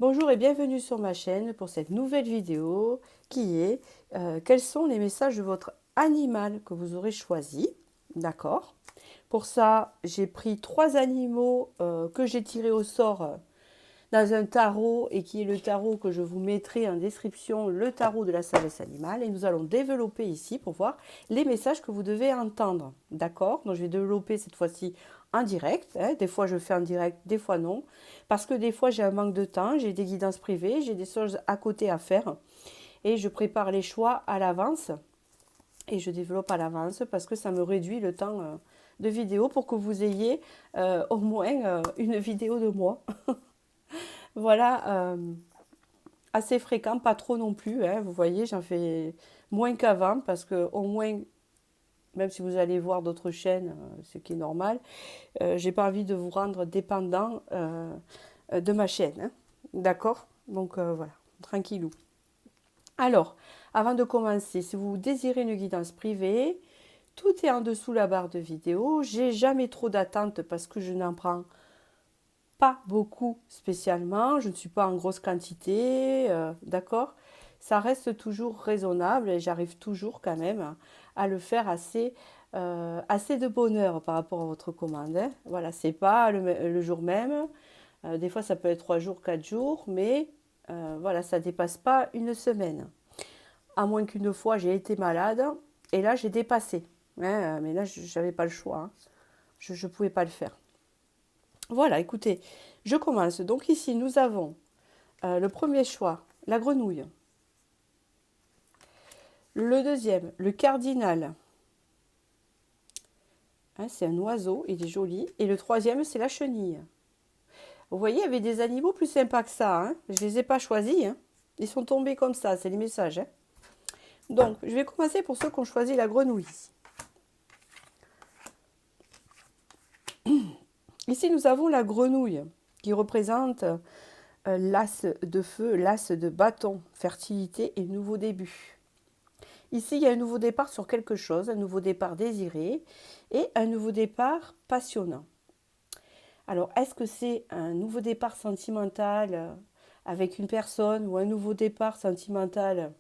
Bonjour et bienvenue sur ma chaîne pour cette nouvelle vidéo qui est quels sont les messages de votre animal que vous aurez choisi. D'accord. Pour ça, j'ai pris 3 animaux que j'ai tirés au sort dans un tarot et qui est le tarot que je vous mettrai en description, le tarot de la sagesse animale. Et nous allons développer ici pour voir les messages que vous devez entendre. D'accord. Donc je vais développer cette fois-ci en direct. Des fois je fais en direct, des fois non. Parce que des fois j'ai un manque de temps, j'ai des guidances privées, j'ai des choses à côté à faire. Et je prépare les choix à l'avance. Et je développe à l'avance parce que ça me réduit le temps de vidéo pour que vous ayez au moins une vidéo de moi. Voilà, assez fréquent, pas trop non plus. Hein, vous voyez, j'en fais moins qu'avant parce que au moins, même si vous allez voir d'autres chaînes, ce qui est normal, j'ai pas envie de vous rendre dépendant de ma chaîne. Hein. D'accord. Donc voilà, tranquillou. Alors, avant de commencer, si vous désirez une guidance privée, tout est en dessous la barre de vidéo. J'ai jamais trop d'attente parce que je n'en prends pas beaucoup spécialement, je ne suis pas en grosse quantité, d'accord. Ça reste toujours raisonnable et j'arrive toujours quand même à le faire assez de bonheur par rapport à votre commande. Hein. Voilà, c'est pas le jour même. Des fois, ça peut être 3 jours, 4 jours, mais voilà, ça dépasse pas une semaine. À moins qu'une fois, j'ai été malade et là, j'ai dépassé. Hein, mais là, je n'avais pas le choix. Hein. Je ne pouvais pas le faire. Voilà, écoutez, je commence. Donc ici, nous avons le premier choix, la grenouille. Le deuxième, le cardinal. Hein, c'est un oiseau, il est joli. Et le troisième, c'est la chenille. Vous voyez, il y avait des animaux plus sympas que ça. Hein. Je ne les ai pas choisis. Hein. Ils sont tombés comme ça, c'est les messages. Hein. Donc, je vais commencer pour ceux qui ont choisi la grenouille. Ici, nous avons la grenouille qui représente l'as de feu, l'as de bâton, fertilité et nouveau début. Ici, il y a un nouveau départ sur quelque chose, un nouveau départ désiré et un nouveau départ passionnant. Alors, est-ce que c'est un nouveau départ sentimental avec une personne ou un nouveau départ sentimental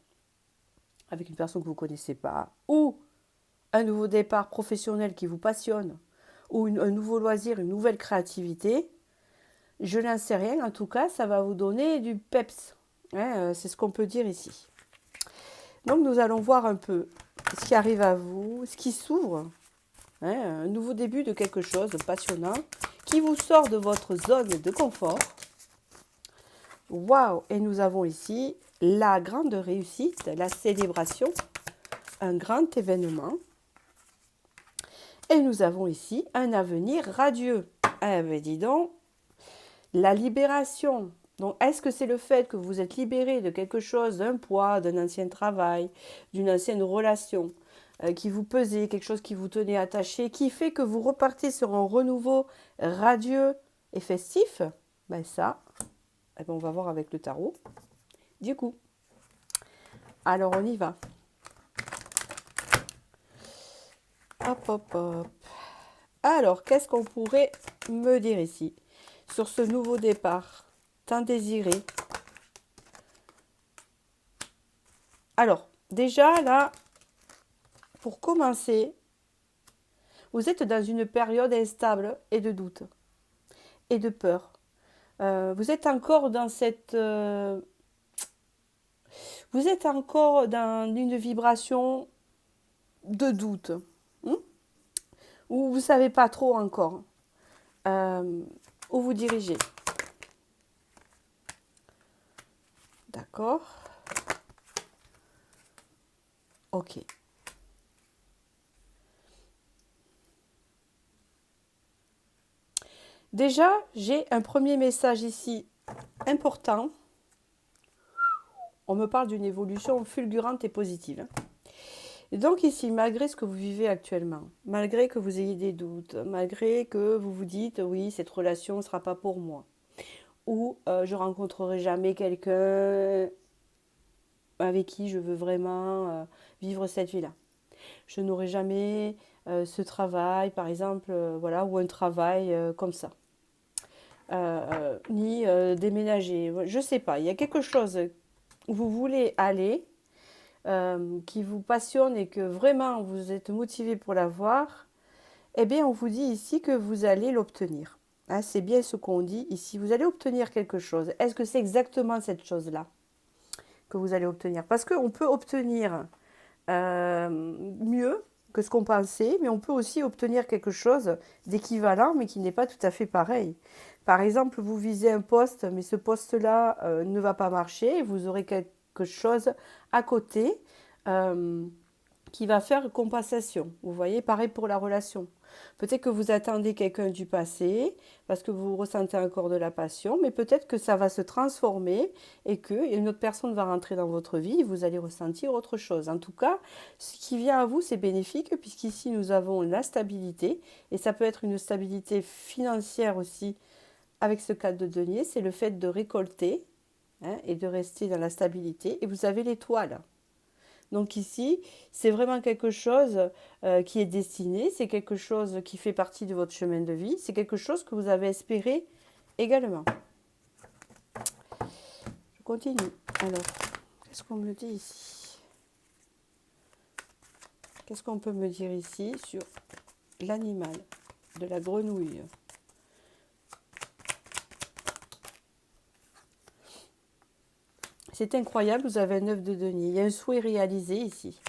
avec une personne que vous ne connaissez pas ou un nouveau départ professionnel qui vous passionne ou un nouveau loisir, une nouvelle créativité? Je n'en sais rien. En tout cas, ça va vous donner du peps. Hein, c'est ce qu'on peut dire ici. Donc, nous allons voir un peu ce qui arrive à vous, ce qui s'ouvre. Hein, un nouveau début de quelque chose de passionnant qui vous sort de votre zone de confort. Waouh! Et nous avons ici la grande réussite, la célébration, un grand événement. Et nous avons ici un avenir radieux. Eh bien, dis donc, la libération. Donc, est-ce que c'est le fait que vous êtes libéré de quelque chose, d'un poids, d'un ancien travail, d'une ancienne relation qui vous pesait, quelque chose qui vous tenait attaché, qui fait que vous repartez sur un renouveau radieux et festif? Ben ça, eh ben on va voir avec le tarot. Du coup, alors on y va. Hop, hop, hop. Alors, qu'est-ce qu'on pourrait me dire ici sur ce nouveau départ tant désiré? Alors, déjà là, pour commencer, vous êtes dans une période instable et de doute et de peur. Vous êtes encore dans cette... vous êtes encore dans une vibration de doute. Hein, où vous ne savez pas trop encore euh, où vous dirigez. D'accord. Ok. Déjà, j'ai un premier message ici important. On me parle d'une évolution fulgurante et positive. Et donc ici, malgré ce que vous vivez actuellement, malgré que vous ayez des doutes, malgré que vous vous dites oui, cette relation ne sera pas pour moi, ou je rencontrerai jamais quelqu'un avec qui je veux vraiment vivre cette vie-là. Je n'aurai jamais ce travail, par exemple, voilà, ou un travail comme ça. ni déménager. Je ne sais pas, il y a quelque chose où vous voulez aller, qui vous passionne et que vraiment vous êtes motivé pour l'avoir, eh bien on vous dit ici que vous allez l'obtenir. Hein, c'est bien ce qu'on dit ici. Vous allez obtenir quelque chose. Est-ce que c'est exactement cette chose-là que vous allez obtenir? Parce qu'on peut obtenir mieux que ce qu'on pensait, mais on peut aussi obtenir quelque chose d'équivalent, mais qui n'est pas tout à fait pareil. Par exemple, vous visez un poste, mais ce poste-là ne va pas marcher, vous aurez quelque chose à côté euh, qui va faire compensation. Vous voyez, pareil pour la relation. Peut-être que vous attendez quelqu'un du passé parce que vous ressentez encore de la passion, mais peut-être que ça va se transformer et qu'une autre personne va rentrer dans votre vie et vous allez ressentir autre chose. En tout cas, ce qui vient à vous, c'est bénéfique puisqu'ici nous avons la stabilité et ça peut être une stabilité financière aussi avec ce cadre de denier, c'est le fait de récolter hein, et de rester dans la stabilité et vous avez l'étoile. Donc ici, c'est vraiment quelque chose qui est destiné, c'est quelque chose qui fait partie de votre chemin de vie, c'est quelque chose que vous avez espéré également. Je continue. Alors, qu'est-ce qu'on me dit ici? Qu'est-ce qu'on peut me dire ici sur l'animal de la grenouille? C'est incroyable, vous avez un œuf de denier. Il y a un souhait réalisé ici.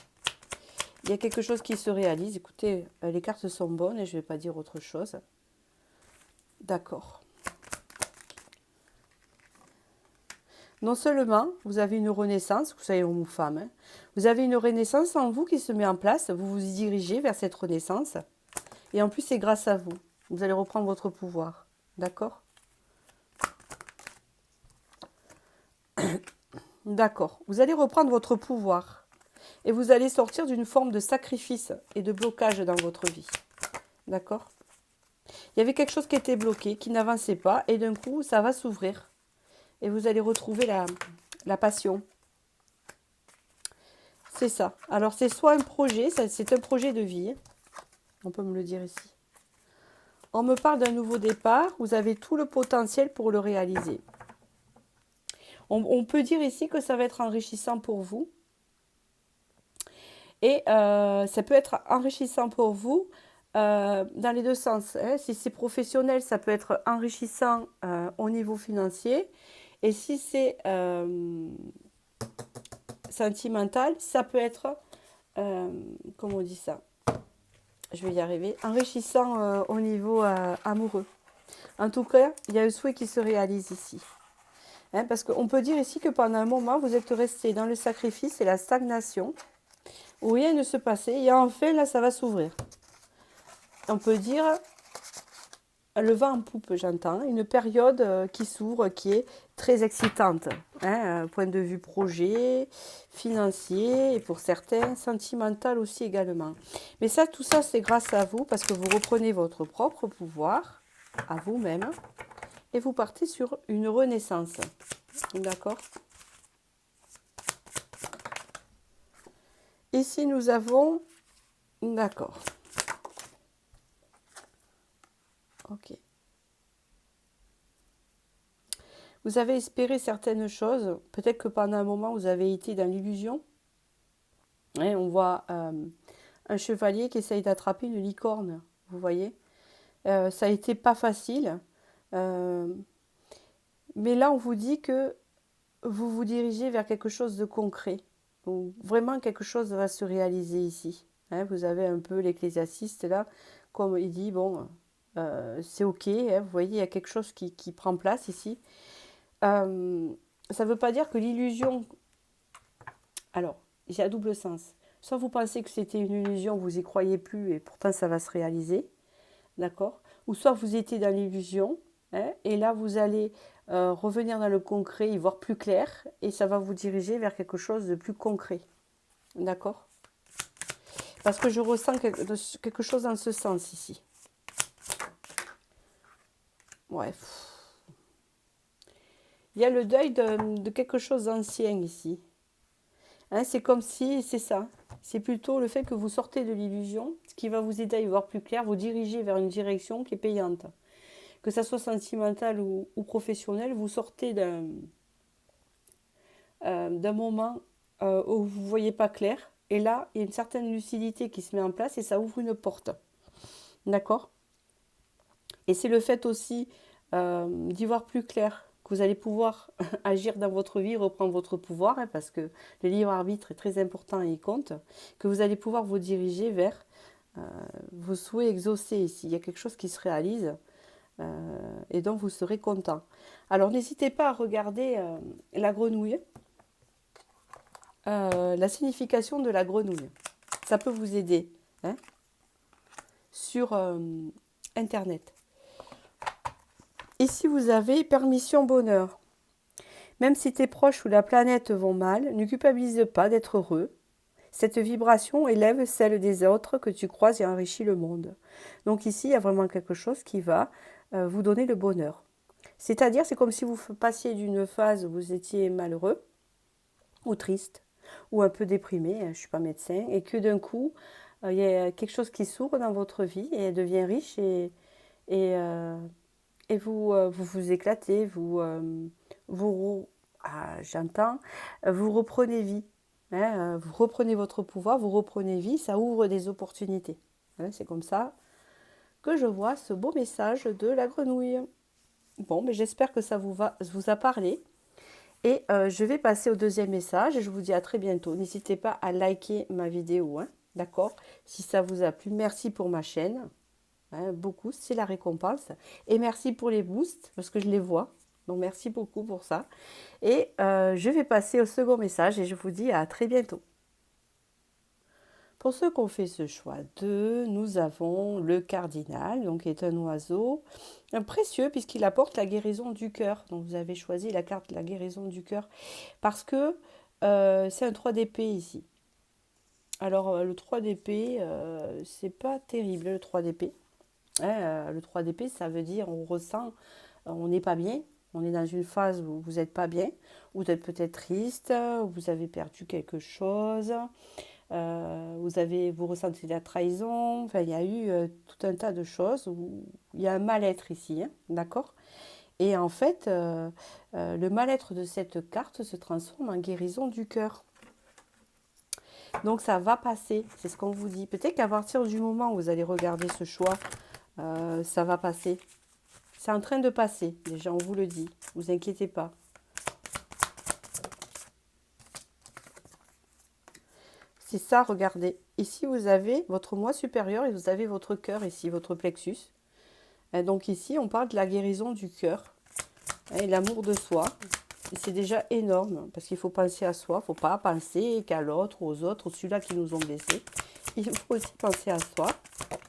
Il y a quelque chose qui se réalise. Écoutez, les cartes sont bonnes et je ne vais pas dire autre chose. D'accord. Non seulement vous avez une renaissance, vous savez, homme ou femme, hein, vous avez une renaissance en vous qui se met en place, vous vous dirigez vers cette renaissance. Et en plus, c'est grâce à vous. Vous allez reprendre votre pouvoir. D'accord? D'accord. Vous allez reprendre votre pouvoir. Et vous allez sortir d'une forme de sacrifice et de blocage dans votre vie. D'accord? Il y avait quelque chose qui était bloqué, qui n'avançait pas, et d'un coup, ça va s'ouvrir. Et vous allez retrouver la passion. C'est ça. Alors, c'est soit un projet, c'est un projet de vie. On peut me le dire ici. On me parle d'un nouveau départ. Vous avez tout le potentiel pour le réaliser. On peut dire ici que ça va être enrichissant pour vous. Et ça peut être enrichissant pour vous dans les deux sens. Hein. Si c'est professionnel, ça peut être enrichissant au niveau financier. Et si c'est sentimental, ça peut être, comment on dit ça? Je vais y arriver, enrichissant au niveau amoureux. En tout cas, il y a un souhait qui se réalise ici. Hein, parce qu'on peut dire ici que pendant un moment, vous êtes resté dans le sacrifice et la stagnation, où rien ne se passait, et enfin, là, ça va s'ouvrir. On peut dire le vent en poupe, j'entends, une période qui s'ouvre, qui est très excitante, hein, point de vue projet, financier, et pour certains, sentimental aussi également. Mais ça, tout ça, c'est grâce à vous, parce que vous reprenez votre propre pouvoir, à vous-même, et vous partez sur une renaissance. D'accord? Ici, nous avons... D'accord. Ok. Vous avez espéré certaines choses. Peut-être que pendant un moment, vous avez été dans l'illusion. Hein, on voit un chevalier qui essaye d'attraper une licorne. Vous voyez, ça a été pas facile. Euh, mais là, on vous dit que vous vous dirigez vers quelque chose de concret. Donc, vraiment, quelque chose va se réaliser ici. Hein, vous avez un peu l'ecclésiaste là, comme il dit, bon, c'est ok. Hein, vous voyez, il y a quelque chose qui prend place ici. Ça ne veut pas dire que l'illusion... Alors, il y a double sens. Soit vous pensez que c'était une illusion, vous n'y croyez plus et pourtant ça va se réaliser. D'accord? Ou soit vous étiez dans l'illusion, hein, et là vous allez revenir dans le concret, y voir plus clair, et ça va vous diriger vers quelque chose de plus concret. D'accord? Parce que je ressens quelque chose dans ce sens ici. Ouais. Il y a le deuil de quelque chose d'ancien ici. Hein, c'est comme si, c'est ça. C'est plutôt le fait que vous sortez de l'illusion, ce qui va vous aider à y voir plus clair, vous diriger vers une direction qui est payante. que ça soit sentimental ou professionnel, vous sortez d'un moment où vous ne voyez pas clair. Et là, il y a une certaine lucidité qui se met en place et ça ouvre une porte. D'accord? Et c'est le fait aussi d'y voir plus clair, que vous allez pouvoir agir dans votre vie, reprendre votre pouvoir, hein, parce que le libre arbitre est très important et il compte, que vous allez pouvoir vous diriger vers vos souhaits exaucés ici. Il y a quelque chose qui se réalise et dont vous serez content. Alors n'hésitez pas à regarder la grenouille, la signification de la grenouille. Ça peut vous aider hein, sur Internet. Ici, vous avez permission bonheur. Même si tes proches ou la planète vont mal, ne culpabilise pas d'être heureux. Cette vibration élève celle des autres que tu croises et enrichit le monde. Donc ici, il y a vraiment quelque chose qui va vous donner le bonheur. C'est-à-dire, c'est comme si vous passiez d'une phase où vous étiez malheureux ou triste ou un peu déprimé, je ne suis pas médecin, et que d'un coup, il y a quelque chose qui s'ouvre dans votre vie et elle devient riche et, euh, et vous éclatez, j'entends, vous reprenez vie. Hein, vous reprenez votre pouvoir, vous reprenez vie, ça ouvre des opportunités. Hein, c'est comme ça que je vois ce beau message de la grenouille. Bon, mais j'espère que ça vous a parlé. Et je vais passer au deuxième message et je vous dis à très bientôt. N'hésitez pas à liker ma vidéo, hein, d'accord? Si ça vous a plu, merci pour ma chaîne. Hein, beaucoup, c'est la récompense. Et merci pour les boosts, parce que je les vois. Donc merci beaucoup pour ça. Et je vais passer au second message et je vous dis à très bientôt. Pour ceux qui ont fait ce choix 2, nous avons le cardinal, donc qui est un oiseau précieux puisqu'il apporte la guérison du cœur. Donc vous avez choisi la carte de la guérison du cœur parce que c'est un 3 d'épée ici. Alors le 3 d'épée, c'est pas terrible le 3 d'épée. Hein, le 3 d'épée, ça veut dire on ressent, on n'est pas bien, on est dans une phase où vous n'êtes pas bien, où vous êtes peut-être triste, où vous avez perdu quelque chose, vous ressentez de la trahison, enfin il y a eu tout un tas de choses où il y a un mal-être ici, hein, d'accord? Et en fait, le mal-être de cette carte se transforme en guérison du cœur. Donc ça va passer, c'est ce qu'on vous dit. Peut-être qu'à partir du moment où vous allez regarder ce choix, ça va passer. C'est en train de passer, déjà on vous le dit, vous inquiétez pas. C'est ça, regardez. Ici vous avez votre moi supérieur et vous avez votre cœur ici, votre plexus. Et donc ici on parle de la guérison du cœur et l'amour de soi. C'est déjà énorme parce qu'il faut penser à soi, il ne faut pas penser qu'à l'autre, aux autres, ou celui-là qui nous ont blessés. Il faut aussi penser à soi,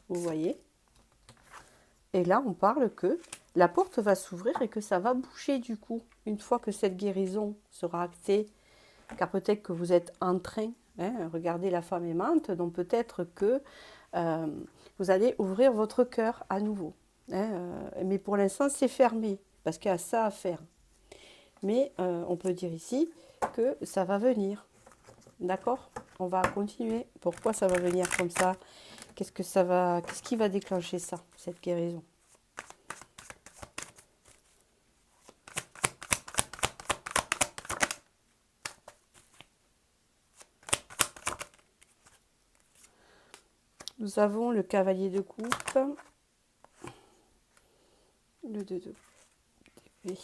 vous voyez. Et là, on parle que la porte va s'ouvrir et que ça va bouger du coup. Une fois que cette guérison sera actée, car peut-être que vous êtes en train, hein, regardez la femme aimante, donc peut-être que vous allez ouvrir votre cœur à nouveau. Hein, mais pour l'instant, c'est fermé, parce qu'il y a ça à faire. Mais on peut dire ici que ça va venir. D'accord? On va continuer. Pourquoi ça va venir comme ça? Qu'est-ce qui va déclencher ça, cette guérison? Nous avons le cavalier de coupe, le 2 de épée.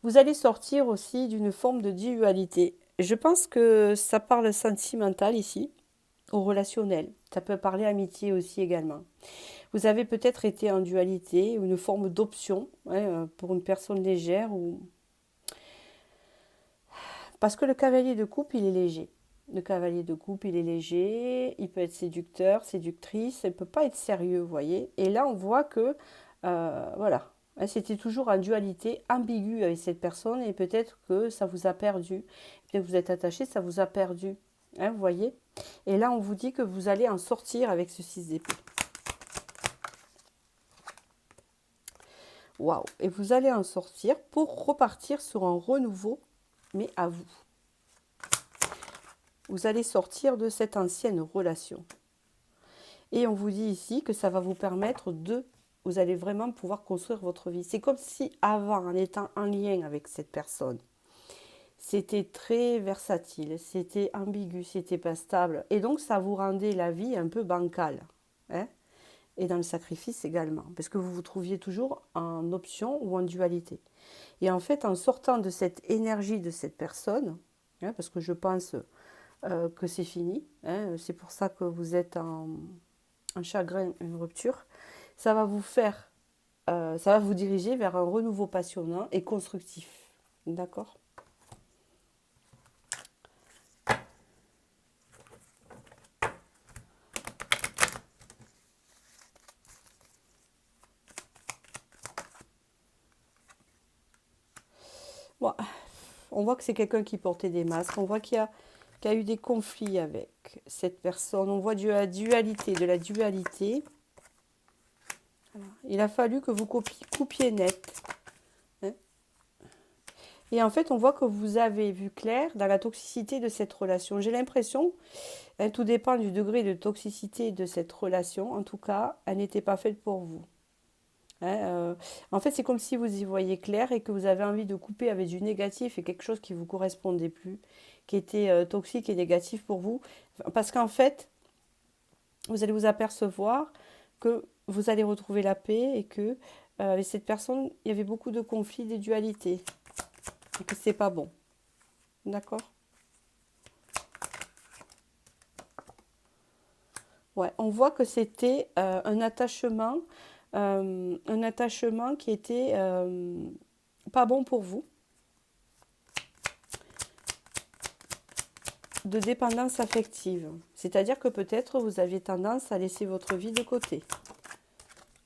Vous allez sortir aussi d'une forme de dualité. Je pense que ça parle sentimental ici, au relationnel. Ça peut parler amitié aussi également. Vous avez peut-être été en dualité, ou une forme d'option hein, pour une personne légère. Parce que le cavalier de coupe, il est léger. Le cavalier de coupe, il est léger, il peut être séducteur, séductrice, il ne peut pas être sérieux, vous voyez. Et là, on voit que, voilà, c'était toujours en dualité ambiguë avec cette personne et peut-être que ça vous a perdu. Peut-être que vous êtes attaché, ça vous a perdu, hein, vous voyez. Et là, on vous dit que vous allez en sortir avec ce 6 d'épée. Waouh! Et vous allez en sortir pour repartir sur un renouveau, mais à vous. vous allez sortir de cette ancienne relation. Et on vous dit ici que ça va vous permettre vous allez vraiment pouvoir construire votre vie. C'est comme si avant, en étant en lien avec cette personne, c'était très versatile, c'était ambigu, c'était pas stable. Et donc, ça vous rendait la vie un peu bancale. Hein, et dans le sacrifice également, parce que vous vous trouviez toujours en option ou en dualité. Et en fait, en sortant de cette énergie de cette personne, hein, parce que je pense que c'est fini, hein, c'est pour ça que vous êtes en chagrin, une rupture, ça va vous faire, ça va vous diriger vers un renouveau passionnant et constructif. D'accord? Bon, on voit que c'est quelqu'un qui portait des masques, on voit qu'il y a eu des conflits avec cette personne, on voit de la dualité, Il a fallu que vous coupiez net. Hein. Et en fait, on voit que vous avez vu clair dans la toxicité de cette relation. J'ai l'impression, hein, tout dépend du degré de toxicité de cette relation. En tout cas, elle n'était pas faite pour vous. Hein, en fait, c'est comme si vous y voyez clair et que vous avez envie de couper avec du négatif et quelque chose qui ne vous correspondait plus, qui était toxique et négatif pour vous. Parce qu'en fait, vous allez vous apercevoir que vous allez retrouver la paix et que avec cette personne, il y avait beaucoup de conflits, de dualités et que c'est pas bon. D'accord? Ouais, on voit que c'était un attachement qui était pas bon pour vous, de dépendance affective. C'est-à-dire que peut-être vous aviez tendance à laisser votre vie de côté,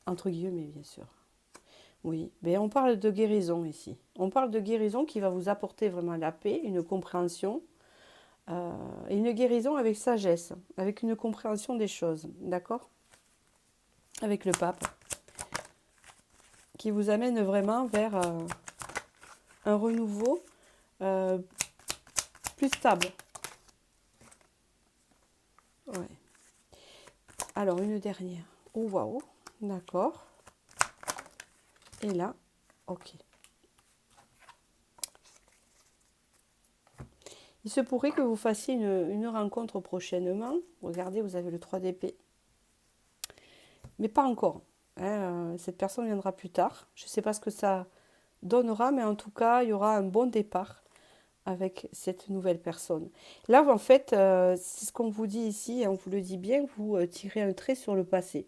entre guillemets bien sûr. Oui, mais on parle de guérison ici. On parle de guérison qui va vous apporter vraiment la paix, une compréhension, et une guérison avec sagesse, avec une compréhension des choses, d'accord? Avec le pape, qui vous amène vraiment vers un renouveau euh, plus stable. Ouais. Alors, une dernière. Oh, waouh, d'accord. Et là, ok. Il se pourrait que vous fassiez une rencontre prochainement. Regardez, vous avez le 3 d'épée. Mais pas encore. Hein, cette personne viendra plus tard. Je ne sais pas ce que ça donnera, mais en tout cas, il y aura un bon départ avec cette nouvelle personne. Là, en fait, c'est ce qu'on vous dit ici, et on vous le dit bien, vous tirez un trait sur le passé.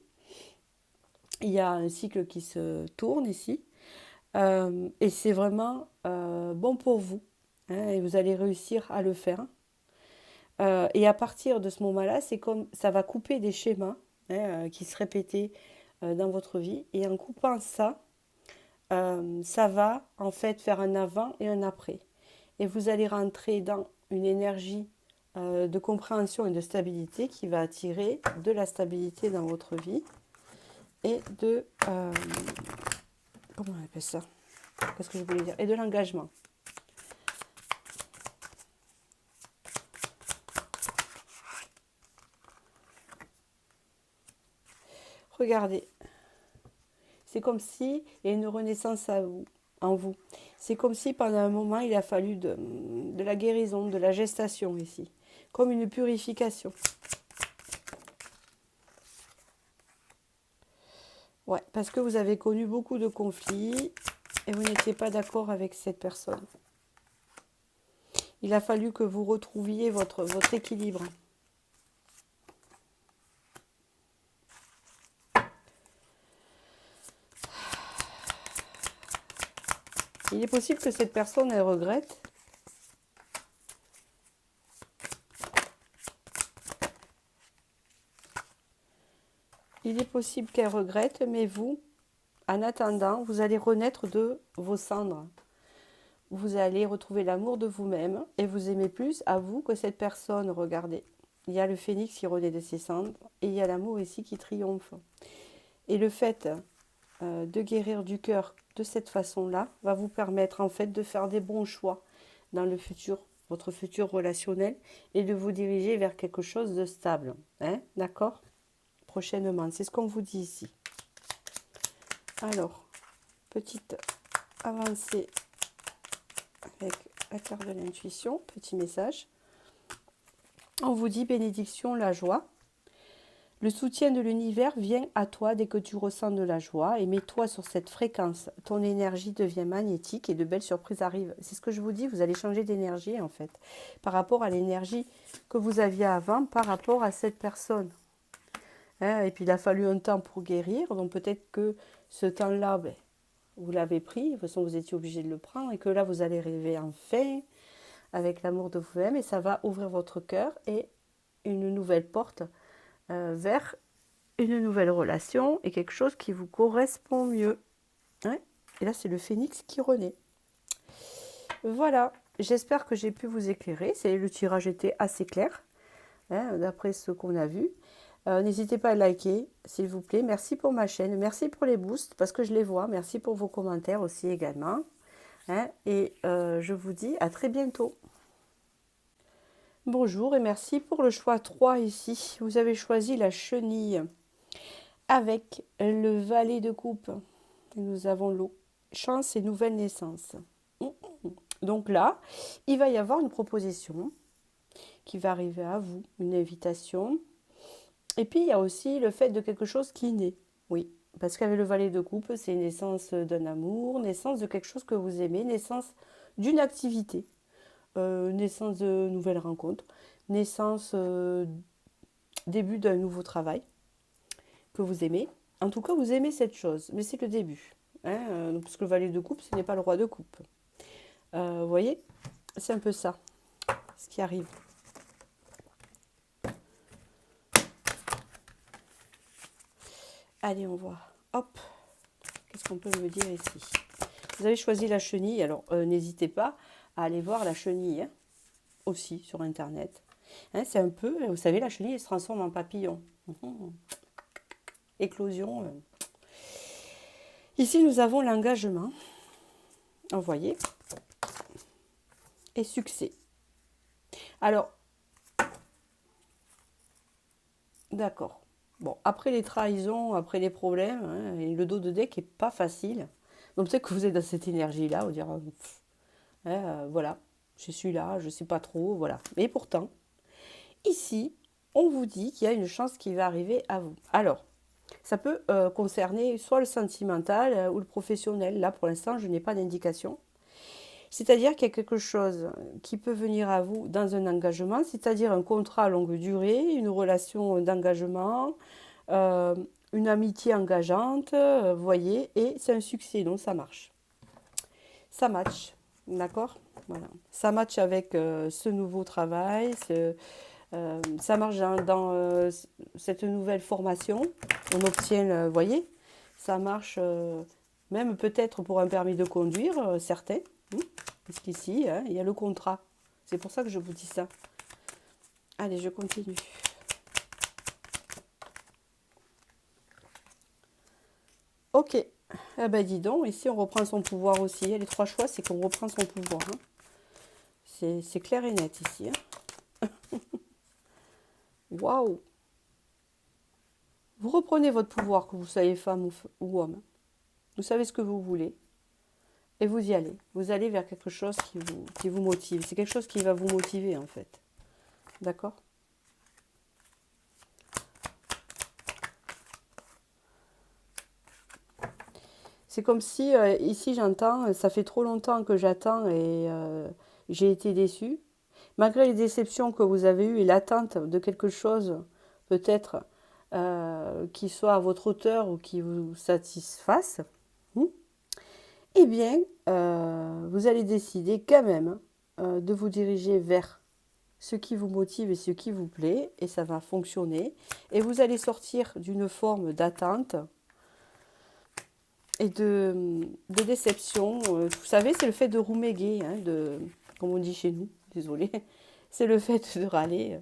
Il y a un cycle qui se tourne ici, et c'est vraiment bon pour vous, hein, et vous allez réussir à le faire. Et à partir de ce moment-là, c'est comme ça va couper des schémas, hein, qui se répétaient dans votre vie, et en coupant ça, ça va en fait faire un avant et un après. Et vous allez rentrer dans une énergie de compréhension et de stabilité qui va attirer de la stabilité dans votre vie et de comment on appelle ça? Qu'est-ce que je voulais dire? Et de l'engagement. Regardez, c'est comme si il y a une renaissance en vous. C'est comme si pendant un moment il a fallu de la guérison, de la gestation ici, comme une purification. Ouais, parce que vous avez connu beaucoup de conflits et vous n'étiez pas d'accord avec cette personne. Il a fallu que vous retrouviez votre équilibre. Il est possible que cette personne, elle regrette. Il est possible qu'elle regrette, mais vous, en attendant, vous allez renaître de vos cendres. Vous allez retrouver l'amour de vous-même et vous aimez plus à vous que cette personne. Regardez, il y a le phénix qui renaît de ses cendres et il y a l'amour ici qui triomphe. Et le fait de guérir du cœur de cette façon-là va vous permettre en fait de faire des bons choix dans le futur votre futur relationnel, et de vous diriger vers quelque chose de stable. Hein, d'accord? Prochainement, c'est ce qu'on vous dit ici. Alors, petite avancée avec la carte de l'intuition, petit message. On vous dit bénédiction, la joie. Le soutien de l'univers vient à toi dès que tu ressens de la joie et mets-toi sur cette fréquence. Ton énergie devient magnétique et de belles surprises arrivent. C'est ce que je vous dis, vous allez changer d'énergie en fait, par rapport à l'énergie que vous aviez avant, par rapport à cette personne. Hein, et puis il a fallu un temps pour guérir, donc peut-être que ce temps-là, ben, vous l'avez pris, de toute façon vous étiez obligé de le prendre, et que là vous allez rêver enfin avec l'amour de vous-même, et ça va ouvrir votre cœur et une nouvelle porte vers une nouvelle relation et quelque chose qui vous correspond mieux. Hein, et là c'est le phénix qui renaît. Voilà, j'espère que j'ai pu vous éclairer. Le tirage était assez clair, hein, d'après ce qu'on a vu. N'hésitez pas à liker, s'il vous plaît. Merci pour ma chaîne. Merci pour les boosts, parce que je les vois. Merci pour vos commentaires aussi également. Hein, et je vous dis à très bientôt. Bonjour et merci pour le choix 3 ici. Vous avez choisi la chenille avec le valet de coupe. Et nous avons l'eau. Chance et nouvelle naissance. Donc là, il va y avoir une proposition qui va arriver à vous, une invitation. Et puis, il y a aussi le fait de quelque chose qui naît. Oui, parce qu'avec le valet de coupe, c'est naissance d'un amour, naissance de quelque chose que vous aimez, naissance d'une activité, naissance de nouvelles rencontres, naissance, début d'un nouveau travail que vous aimez. En tout cas, vous aimez cette chose, mais c'est le début. Hein, parce que le valet de coupe, ce n'est pas le roi de coupe. Vous voyez, c'est un peu ça, ce qui arrive. Allez, on voit. Hop, qu'est-ce qu'on peut me dire ici? Vous avez choisi la chenille, alors n'hésitez pas à aller voir la chenille, hein, aussi sur Internet. Hein, c'est un peu, vous savez, la chenille elle se transforme en papillon. Éclosion. Ici, nous avons l'engagement. Vous voyez? Et succès. Alors, d'accord. Bon, après les trahisons, après les problèmes, hein, et le dos de deck n'est pas facile. Donc peut-être que vous êtes dans cette énergie-là, vous dire, voilà, je suis là, je ne sais pas trop, voilà. Mais pourtant, ici, on vous dit qu'il y a une chance qui va arriver à vous. Alors, ça peut concerner soit le sentimental ou le professionnel. Là, pour l'instant, je n'ai pas d'indication. C'est-à-dire qu'il y a quelque chose qui peut venir à vous dans un engagement, c'est-à-dire un contrat à longue durée, une relation d'engagement, une amitié engageante, vous voyez, et c'est un succès, donc ça marche. Ça match, d'accord? Voilà. Ça match avec ce nouveau travail, ça marche dans cette nouvelle formation. On obtient, vous voyez, ça marche même peut-être pour un permis de conduire, certains. Parce qu'ici, hein, il y a le contrat. C'est pour ça que je vous dis ça. Allez, je continue. Ok. Eh ben dis donc, ici on reprend son pouvoir aussi. Les 3 choix, c'est qu'on reprend son pouvoir. Hein. C'est clair et net ici. Hein. Waouh! Vous reprenez votre pouvoir, que vous soyez femme ou homme. Vous savez ce que vous voulez. Et vous y allez. Vous allez vers quelque chose qui vous motive. C'est quelque chose qui va vous motiver en fait. D'accord? C'est comme si, ici j'entends, ça fait trop longtemps que j'attends et j'ai été déçue. Malgré les déceptions que vous avez eues et l'attente de quelque chose, peut-être, qui soit à votre hauteur ou qui vous satisfasse, eh bien, vous allez décider quand même de vous diriger vers ce qui vous motive et ce qui vous plaît, et ça va fonctionner. Et vous allez sortir d'une forme d'attente et de déception. Vous savez, c'est le fait de rouméguer, hein, comme on dit chez nous, désolé. C'est le fait de râler.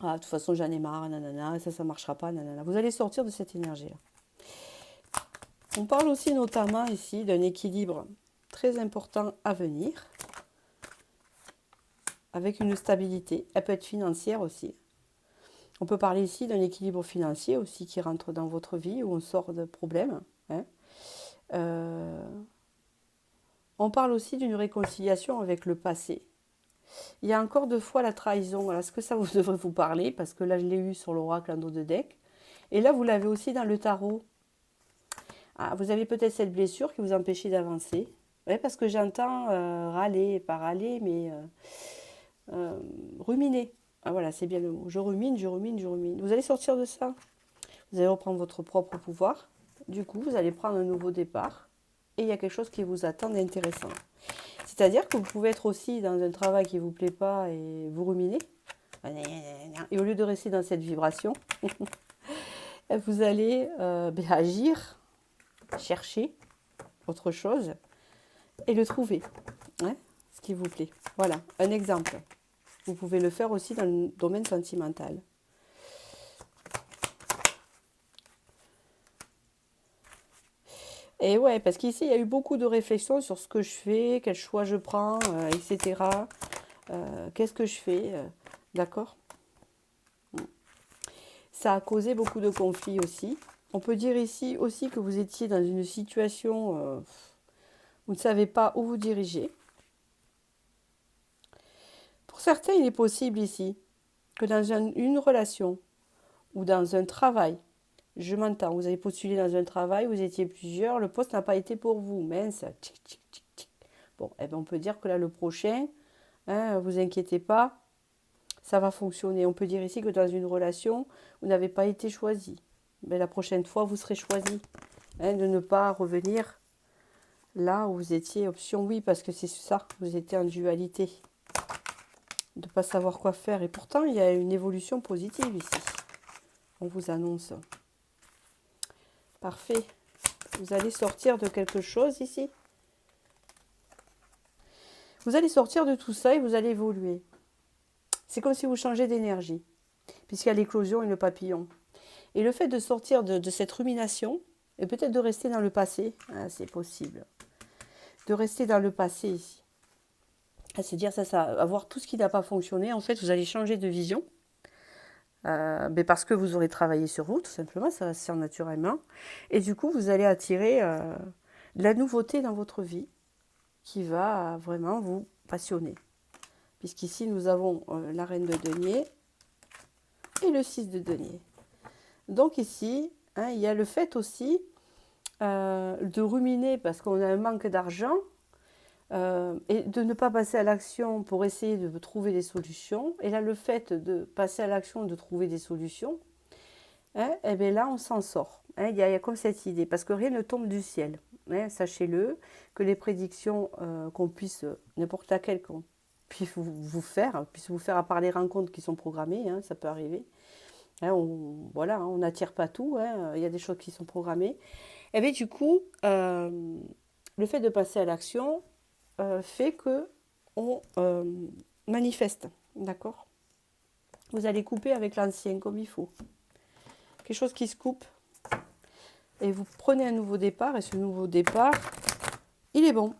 Ah, de toute façon, j'en ai marre, nanana, ça ne marchera pas, nanana. Vous allez sortir de cette énergie-là. On parle aussi notamment ici d'un équilibre très important à venir. avec une stabilité. Elle peut être financière aussi. On peut parler ici d'un équilibre financier aussi qui rentre dans votre vie, où on sort de problèmes. Hein. Euh, on parle aussi d'une réconciliation avec le passé. Il y a encore deux fois la trahison. Voilà, est-ce que ça vous devrait vous parler? Parce que là, je l'ai eu sur l'oracle en dos de deck. Et là, vous l'avez aussi dans le tarot. Ah, vous avez peut-être cette blessure qui vous empêche d'avancer. Oui, parce que j'entends râler, pas râler, mais ruminer. Ah, voilà, c'est bien le mot. Je rumine, je rumine, je rumine. Vous allez sortir de ça. Vous allez reprendre votre propre pouvoir. Du coup, vous allez prendre un nouveau départ. Et il y a quelque chose qui vous attend d'intéressant. C'est-à-dire que vous pouvez être aussi dans un travail qui ne vous plaît pas et vous ruminer. Et au lieu de rester dans cette vibration, vous allez agir, chercher autre chose et le trouver, hein, ce qui vous plaît. Voilà, un exemple. Vous pouvez le faire aussi dans le domaine sentimental. Et ouais, parce qu'ici, il y a eu beaucoup de réflexions sur ce que je fais, quel choix je prends, etc. Qu'est-ce que je fais, d'accord? Ça a causé beaucoup de conflits aussi. On peut dire ici aussi que vous étiez dans une situation où vous ne savez pas où vous diriger. Pour certains, il est possible ici que dans une relation ou dans un travail, je m'entends, vous avez postulé dans un travail, vous étiez plusieurs, le poste n'a pas été pour vous, mince, tic, tic, tic, tic. Bon, eh ben on peut dire que là, le prochain, hein, vous inquiétez pas, ça va fonctionner. On peut dire ici que dans une relation, vous n'avez pas été choisi. Mais la prochaine fois, vous serez choisi. Hein, de ne pas revenir là où vous étiez option oui, parce que c'est ça, vous étiez en dualité. De ne pas savoir quoi faire. Et pourtant, il y a une évolution positive ici. On vous annonce. Parfait. Vous allez sortir de quelque chose ici. Vous allez sortir de tout ça et vous allez évoluer. C'est comme si vous changez d'énergie, puisqu'il y a l'éclosion et le papillon. Et le fait de sortir de cette rumination, et peut-être de rester dans le passé, hein, c'est possible. De rester dans le passé ici. C'est dire ça, avoir tout ce qui n'a pas fonctionné. En fait, vous allez changer de vision. Mais parce que vous aurez travaillé sur vous, tout simplement, ça va se faire naturellement. Et du coup, vous allez attirer de la nouveauté dans votre vie qui va vraiment vous passionner. Puisqu'ici, nous avons la reine de denier et le 6 de denier. Donc ici, hein, il y a le fait aussi de ruminer parce qu'on a un manque d'argent et de ne pas passer à l'action pour essayer de trouver des solutions. Et là, le fait de passer à l'action, de trouver des solutions, hein, et bien là, on s'en sort. Hein, il y a comme cette idée, parce que rien ne tombe du ciel. Hein, sachez-le, que les prédictions qu'on puisse, n'importe laquelle qu'on puisse vous faire à part les rencontres qui sont programmées, hein, ça peut arriver. Hein, voilà, hein, on n'attire pas tout, hein, il y a des choses qui sont programmées. Et bien du coup, le fait de passer à l'action fait que on manifeste, d'accord? Vous allez couper avec l'ancien comme il faut. Quelque chose qui se coupe. Et vous prenez un nouveau départ, et ce nouveau départ, il est bon.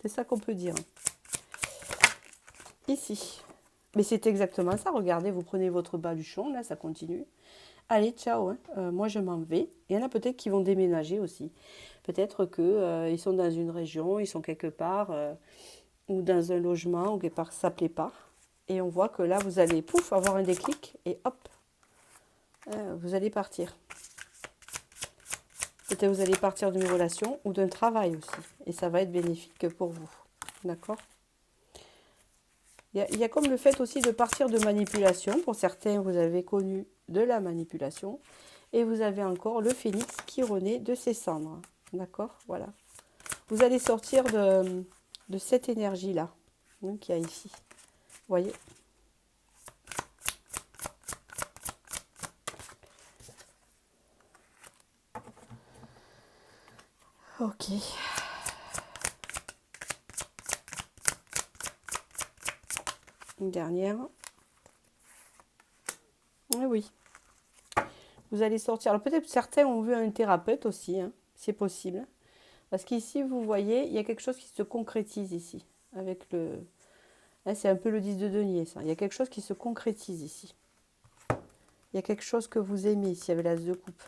C'est ça qu'on peut dire. Ici. Mais c'est exactement ça, regardez, vous prenez votre baluchon, là, ça continue. Allez, ciao, hein. Moi je m'en vais. Il y en a peut-être qui vont déménager aussi. Peut-être qu'ils sont dans une région, ils sont quelque part, ou dans un logement, ou quelque part, ça ne plaît pas. Et on voit que là, vous allez, pouf, avoir un déclic, et hop, vous allez partir. Peut-être vous allez partir d'une relation ou d'un travail aussi. Et ça va être bénéfique pour vous. D'accord? Il y a comme le fait aussi de partir de manipulation. Pour certains, vous avez connu de la manipulation. Et vous avez encore le phénix qui renaît de ses cendres. D'accord? Voilà. Vous allez sortir de cette énergie-là, hein, qu'il y a ici. Vous voyez? Ok. Une dernière. Ah oui. Vous allez sortir. Alors peut-être certains ont vu un thérapeute aussi, hein, c'est possible. Parce qu'ici, vous voyez, il y a quelque chose qui se concrétise ici, avec Hein, c'est un peu le 10 de denier, ça. Il y a quelque chose qui se concrétise ici. Il y a quelque chose que vous aimez ici avec l'as de coupe.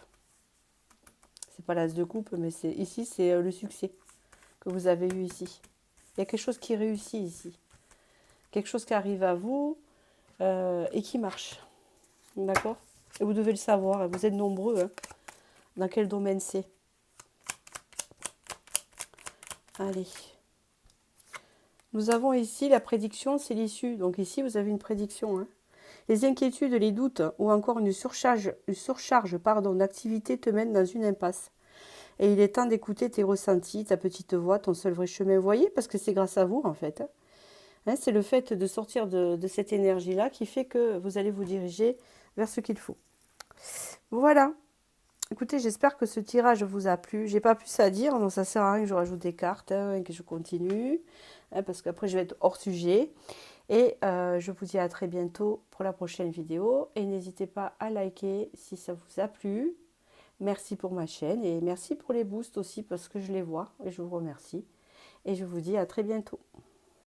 C'est pas l'as de coupe, mais c'est ici, c'est le succès que vous avez eu ici. Il y a quelque chose qui réussit ici. Quelque chose qui arrive à vous et qui marche. D'accord? Et vous devez le savoir, vous êtes nombreux. Hein. Dans quel domaine c'est? Allez. Nous avons ici la prédiction, c'est l'issue. Donc ici, vous avez une prédiction. Hein. Les inquiétudes, les doutes ou encore une surcharge d'activité te mènent dans une impasse. Et il est temps d'écouter tes ressentis, ta petite voix, ton seul vrai chemin. Vous voyez, parce que c'est grâce à vous, en fait. Hein, c'est le fait de sortir de cette énergie-là qui fait que vous allez vous diriger vers ce qu'il faut. Voilà. Écoutez, j'espère que ce tirage vous a plu. J'ai pas plus à dire, donc ça sert à rien que je rajoute des cartes hein, et que je continue, hein, parce qu'après je vais être hors sujet. Et je vous dis à très bientôt pour la prochaine vidéo. Et n'hésitez pas à liker si ça vous a plu. Merci pour ma chaîne et merci pour les boosts aussi parce que je les vois et je vous remercie. Et je vous dis à très bientôt.